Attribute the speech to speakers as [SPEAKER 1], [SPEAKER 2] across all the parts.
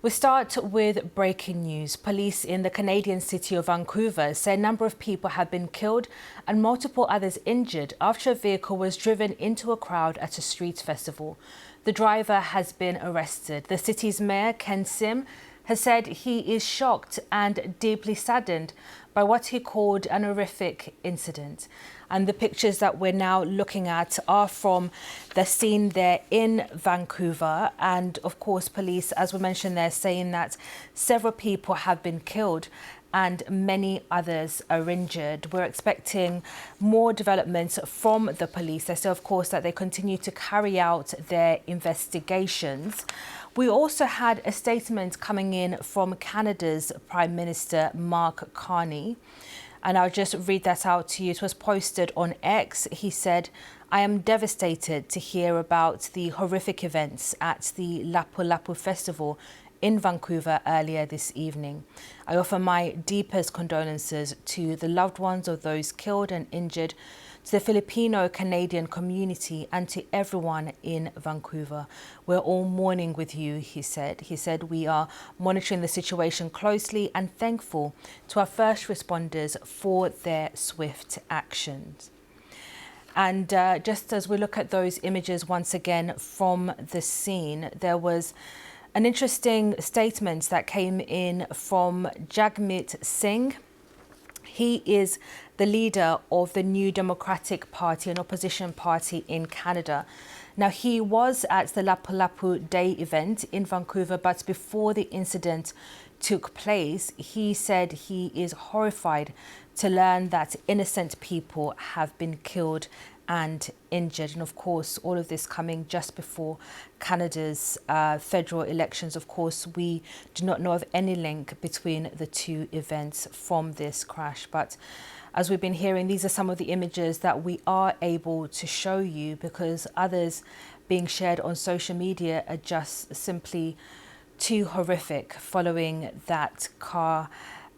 [SPEAKER 1] We start with breaking news. Police in the Canadian city of Vancouver say a number of people have been killed and multiple others injured after a vehicle was driven into a crowd at a street festival. The driver has been arrested. The city's mayor, Ken Sim, has said he is shocked and deeply saddened by what he called an horrific incident. And the pictures that we're now looking at are from the scene there in Vancouver. And of course, police, as we mentioned, they're saying that several people have been killed and many others are injured. We're expecting more developments from the police. They say, of course, that they continue to carry out their investigations. We also had a statement coming in from Canada's Prime Minister Mark Carney. And I'll just read that out to you. It was posted on X. He said, "I am devastated to hear about the horrific events at the Lapu Lapu festival in Vancouver earlier this evening. I offer my deepest condolences to the loved ones of those killed and injured, to the Filipino Canadian community and to everyone in Vancouver. We're all mourning with you," he said. He said, "We are monitoring the situation closely and thankful to our first responders for their swift actions." And just as we look at those images once again from the scene, there was an interesting statement that came in from Jagmeet Singh. He is the leader of the New Democratic Party, an opposition party in Canada. Now, he was at the Lapu Lapu Day event in Vancouver, but before the incident took place, he said he is horrified to learn that innocent people have been killed and injured. And of course, all of this coming just before Canada's federal elections. Of course, we do not know of any link between the two events from this crash. But as we've been hearing, these are some of the images that we are able to show you, because others being shared on social media are just simply too horrific following that car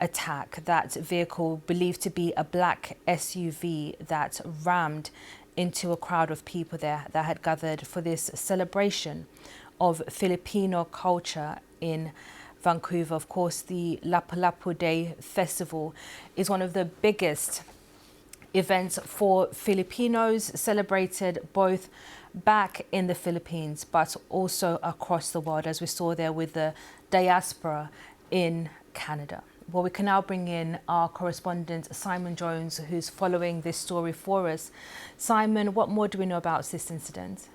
[SPEAKER 1] attack, that vehicle believed to be a black SUV that rammed into a crowd of people there that had gathered for this celebration of Filipino culture in Vancouver. Of course, the Lapu Lapu Day Festival is one of the biggest events for Filipinos, celebrated both back in the Philippines but also across the world, as we saw there with the diaspora in Canada. Well, we can now bring in our correspondent, Simon Jones, who's following this story for us. Simon, what more do we know about this incident?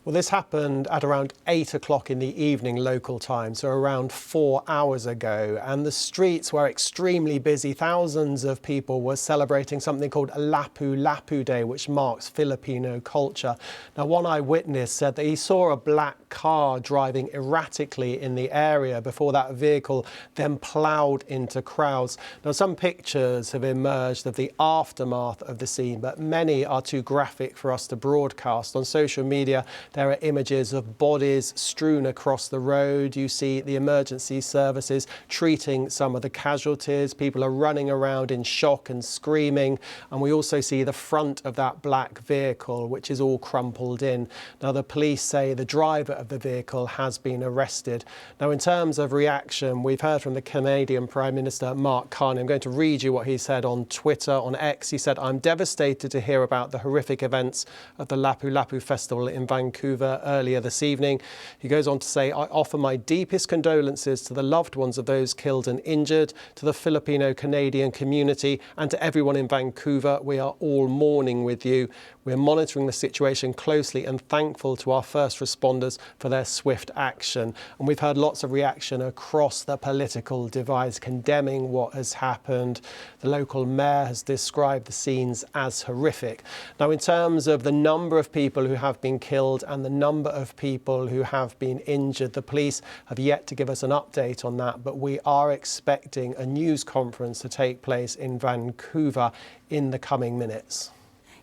[SPEAKER 2] Well, this happened at around 8 o'clock in the evening local time, so around 4 hours ago. And the streets were extremely busy. Thousands of people were celebrating something called Lapu Lapu Day, which marks Filipino culture. Now, one eyewitness said that he saw a black car driving erratically in the area before that vehicle then ploughed into crowds. Now, some pictures have emerged of the aftermath of the scene, but many are too graphic for us to broadcast. On social media, there are images of bodies strewn across the road. You see the emergency services treating some of the casualties. People are running around in shock and screaming. And we also see the front of that black vehicle, which is all crumpled in. Now, the police say the driver of the vehicle has been arrested. Now, in terms of reaction, we've heard from the Canadian Prime Minister Mark Carney. I'm going to read you what he said on Twitter, on X. He said, "I'm devastated to hear about the horrific events of the Lapu Lapu Festival in Vancouver earlier this evening." He goes on to say, "I offer my deepest condolences to the loved ones of those killed and injured, to the Filipino Canadian community and to everyone in Vancouver. We are all mourning with you. We're monitoring the situation closely and thankful to our first responders for their swift action." And we've heard lots of reaction across the political divide condemning what has happened. The local mayor has described the scenes as horrific. Now, in terms of the number of people who have been killed and the number of people who have been injured, the police have yet to give us an update on that, but we are expecting a news conference to take place in Vancouver in the coming minutes.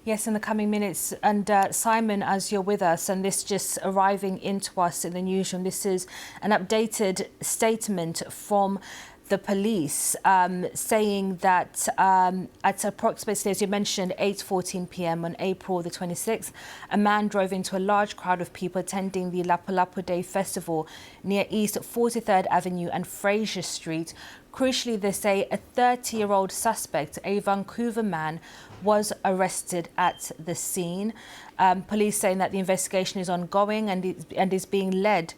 [SPEAKER 1] Yes, in the coming minutes. And Simon, as you're with us, and this just arriving into us in the newsroom, this is an updated statement from the police, saying that at approximately, as you mentioned, 8:14 p.m. on April the 26th, a man drove into a large crowd of people attending the Lapu Lapu Day Festival near East 43rd Avenue and Fraser Street. Crucially, they say a 30-year-old suspect, a Vancouver man, was arrested at the scene. Police saying that the investigation is ongoing and is being led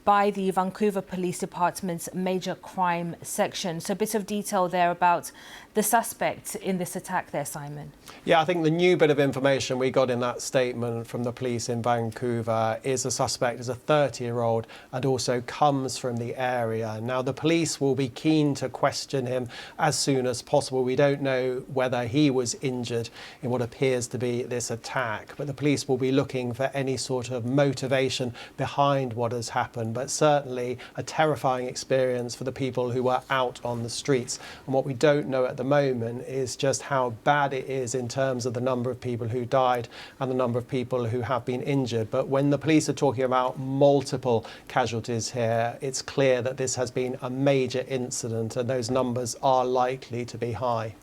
[SPEAKER 1] by the Vancouver Police Department's major crime section. So a bit of detail there about the suspect in this attack there, Simon.
[SPEAKER 2] Yeah, I think the new bit of information we got in that statement from the police in Vancouver is the suspect is a 30-year-old and also comes from the area. Now, the police will be keen to question him as soon as possible. We don't know whether he was injured in what appears to be this attack, but the police will be looking for any sort of motivation behind what has happened. But certainly a terrifying experience for the people who were out on the streets. And what we don't know at the moment is just how bad it is in terms of the number of people who died and the number of people who have been injured. But when the police are talking about multiple casualties here, it's clear that this has been a major incident and those numbers are likely to be high.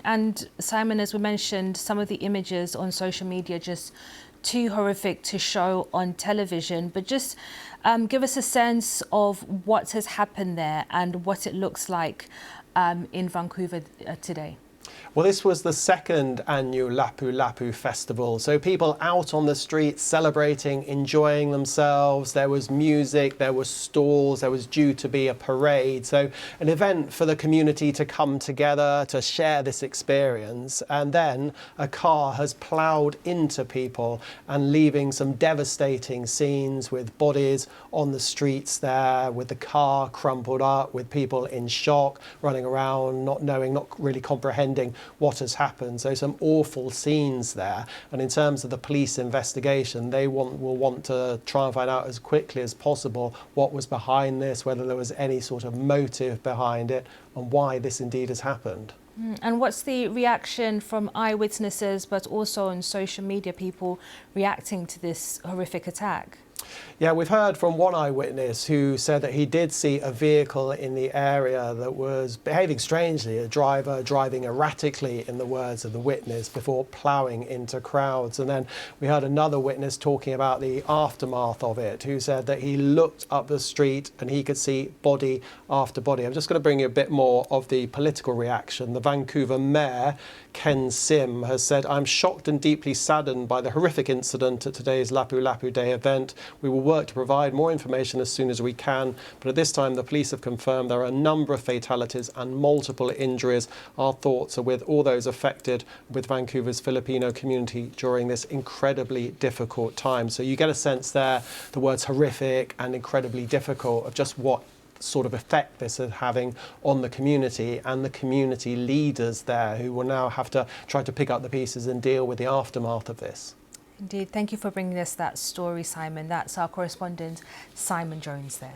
[SPEAKER 1] And Simon, as we mentioned, some of the images on social media just too horrific to show on television, but just give us a sense of what has happened there and what it looks like in Vancouver today.
[SPEAKER 2] Well, this was the second annual Lapu Lapu festival. So people out on the streets celebrating, enjoying themselves. There was music, there was stalls, there was due to be a parade. So an event for the community to come together to share this experience. And then a car has ploughed into people and leaving some devastating scenes with bodies on the streets there, with the car crumpled up, with people in shock, running around, not knowing, not really comprehending what has happened. So some awful scenes there. And in terms of the police investigation, they will want to try and find out as quickly as possible what was behind this, whether there was any sort of motive behind it, and why this indeed has happened.
[SPEAKER 1] And what's the reaction from eyewitnesses, but also on social media, people reacting to this horrific attack?
[SPEAKER 2] Yeah, we've heard from one eyewitness who said that he did see a vehicle in the area that was behaving strangely, a driver driving erratically, in the words of the witness, before ploughing into crowds. And then we heard another witness talking about the aftermath of it, who said that he looked up the street and he could see body after body. I'm just going to bring you a bit more of the political reaction. The Vancouver Mayor, Ken Sim, has said, "I'm shocked and deeply saddened by the horrific incident at today's Lapu Lapu Day event. We will work to provide more information as soon as we can, but at this time the police have confirmed there are a number of fatalities and multiple injuries. Our thoughts are with all those affected, with Vancouver's Filipino community during this incredibly difficult time." So you get a sense there, the words horrific and incredibly difficult, of just what sort of effect this is having on the community and the community leaders there, who will now have to try to pick up the pieces and deal with the aftermath of this.
[SPEAKER 1] Indeed. Thank you for bringing us that story, Simon. That's our correspondent, Simon Jones there.